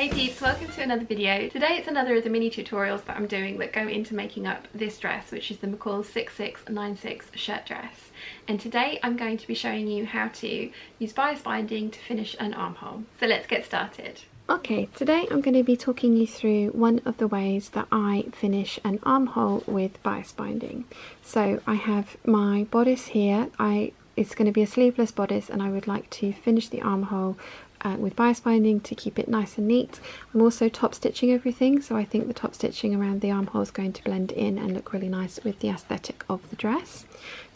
Hey peeps, welcome to another video. Today it's another of the mini tutorials that I'm doing that go into making up this dress, which is the McCall 6696 shirt dress. And today I'm going to be showing you how to use bias binding to finish an armhole. So let's get started. Okay, today I'm going to be talking you through one of the ways that I finish an armhole with bias binding. So I have my bodice here. It's going to be a sleeveless bodice and I would like to finish the armhole with bias binding to keep it nice and neat. I'm also top stitching everything, so I think the top stitching around the armhole is going to blend in and look really nice with the aesthetic of the dress.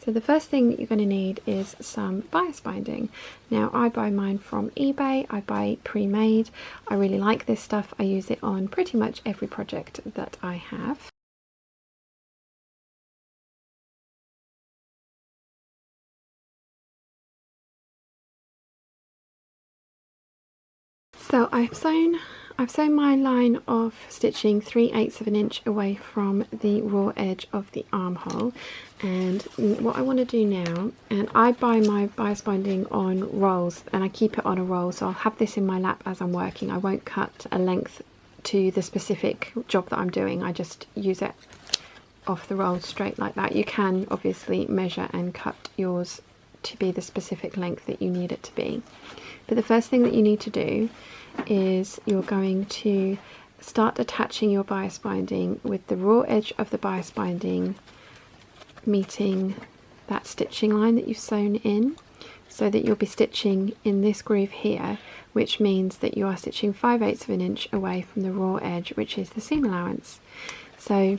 So the first thing that you're going to need is some bias binding. Now I buy mine from eBay, I buy pre-made. I really like this stuff, I use it on pretty much every project that I have. So I've sewn my line of stitching 3/8 of an inch away from the raw edge of the armhole, and what I want to do now, and I buy my bias binding on rolls and I keep it on a roll, so I'll have this in my lap as I'm working. I won't cut a length to the specific job that I'm doing, I just use it off the roll straight like that. You can obviously measure and cut yours to be the specific length that you need it to be. But the first thing that you need to do is you're going to start attaching your bias binding with the raw edge of the bias binding meeting that stitching line that you've sewn in, so that you'll be stitching in this groove here, which means that you are stitching 5/8 of an inch away from the raw edge, which is the seam allowance. So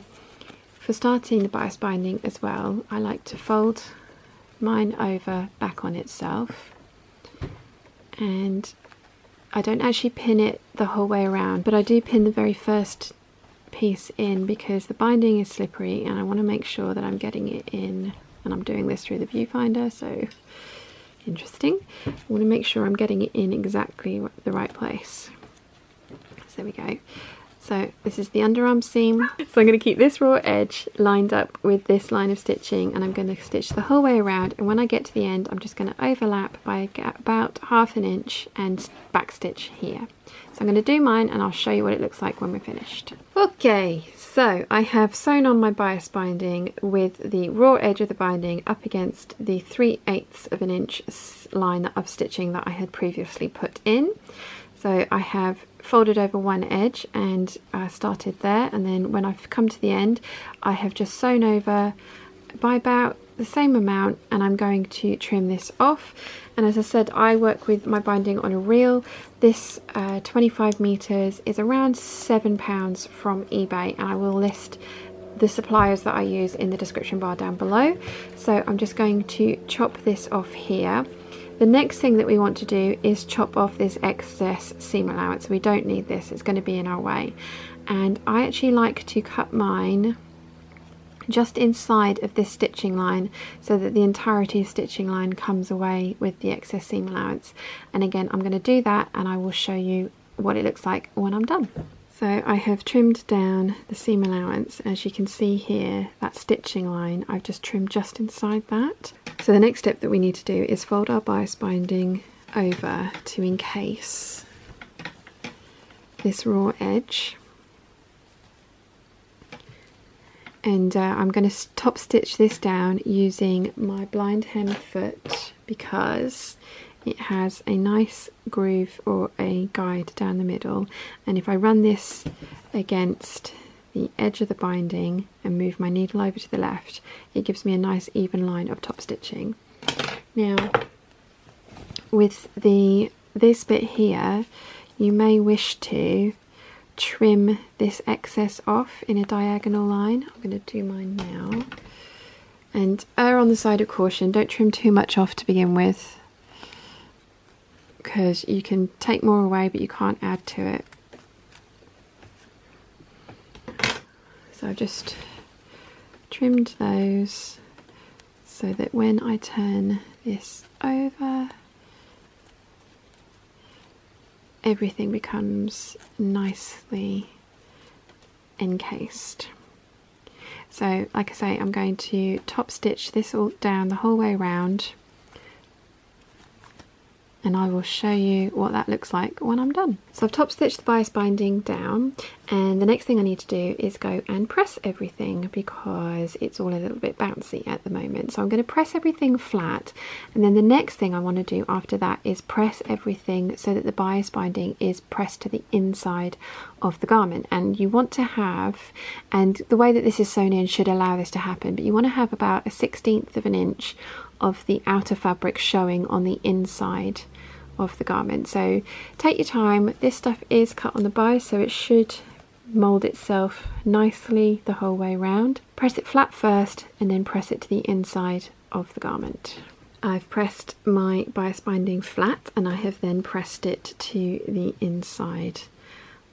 for starting the bias binding as well, I like to fold mine over back on itself, and I don't actually pin it the whole way around, but I do pin the very first piece in because the binding is slippery and I want to make sure that I'm getting it in, and I'm doing this through the viewfinder, so interesting. I want to make sure I'm getting it in exactly the right place. So there we go. So this is the underarm seam. So I'm going to keep this raw edge lined up with this line of stitching, and I'm going to stitch the whole way around, and when I get to the end I'm just going to overlap by about 1/2 inch and back stitch here. So I'm going to do mine and I'll show you what it looks like when we're finished. Okay, so I have sewn on my bias binding with the raw edge of the binding up against the 3/8 of an inch line of stitching that I had previously put in. So I have folded over one edge and started there, and then when I've come to the end I have just sewn over by about the same amount, and I'm going to trim this off. And as I said, I work with my binding on a reel. This 25 meters is around £7 from eBay, and I will list the suppliers that I use in the description bar down below. So I'm just going to chop this off here. The next thing that we want to do is chop off this excess seam allowance. We don't need this, it's going to be in our way. And I actually like to cut mine just inside of this stitching line so that the entirety of stitching line comes away with the excess seam allowance. And again, I'm going to do that and I will show you what it looks like when I'm done. So I have trimmed down the seam allowance. As you can see here, that stitching line, I've just trimmed just inside that. So the next step that we need to do is fold our bias binding over to encase this raw edge. And I'm going to top stitch this down using my blind hem foot because it has a nice groove or a guide down the middle, and if I run this against the edge of the binding and move my needle over to the left, it gives me a nice even line of top stitching. Now with this bit here, you may wish to trim this excess off in a diagonal line. I'm going to do mine now, and err on the side of caution, don't trim too much off to begin with, because you can take more away but you can't add to it. So I've just trimmed those so that when I turn this over, everything becomes nicely encased. So like I say, I'm going to top stitch this all down the whole way around and I will show you what that looks like when I'm done. So I've top stitched the bias binding down, and the next thing I need to do is go and press everything because it's all a little bit bouncy at the moment. So I'm going to press everything flat, and then the next thing I want to do after that is press everything so that the bias binding is pressed to the inside of the garment. And you want to have, and the way that this is sewn in should allow this to happen, but you want to have about 1/16 of an inch of the outer fabric showing on the inside of the garment. So take your time. This stuff is cut on the bias, so it should mold itself nicely the whole way around. Press it flat first and then press it to the inside of the garment. I've pressed my bias binding flat, and I have then pressed it to the inside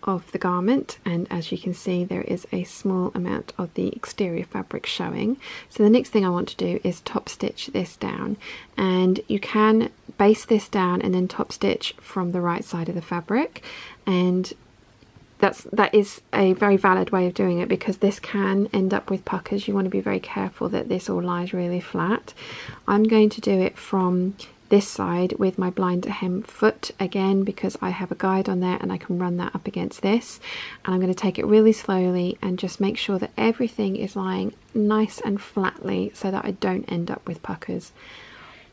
of the garment, and as you can see there is a small amount of the exterior fabric showing. So the next thing I want to do is top stitch this down, and you can base this down and then top stitch from the right side of the fabric, and that is a very valid way of doing it because this can end up with puckers. You want to be very careful that this all lies really flat. I'm going to do it from this side with my blind hem foot again because I have a guide on there and I can run that up against this, and I'm going to take it really slowly and just make sure that everything is lying nice and flatly so that I don't end up with puckers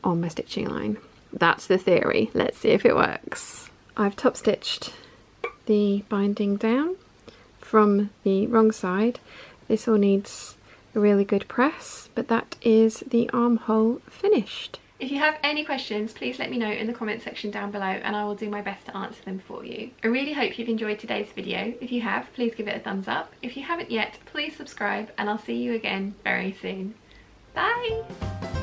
on my stitching line. That's the theory. Let's see if it works. I've top stitched the binding down from the wrong side. This all needs a really good press, but that is the armhole finished. If you have any questions, please let me know in the comment section down below and I will do my best to answer them for you. I really hope you've enjoyed today's video. If you have, please give it a thumbs up. If you haven't yet, please subscribe, and I'll see you again very soon. Bye!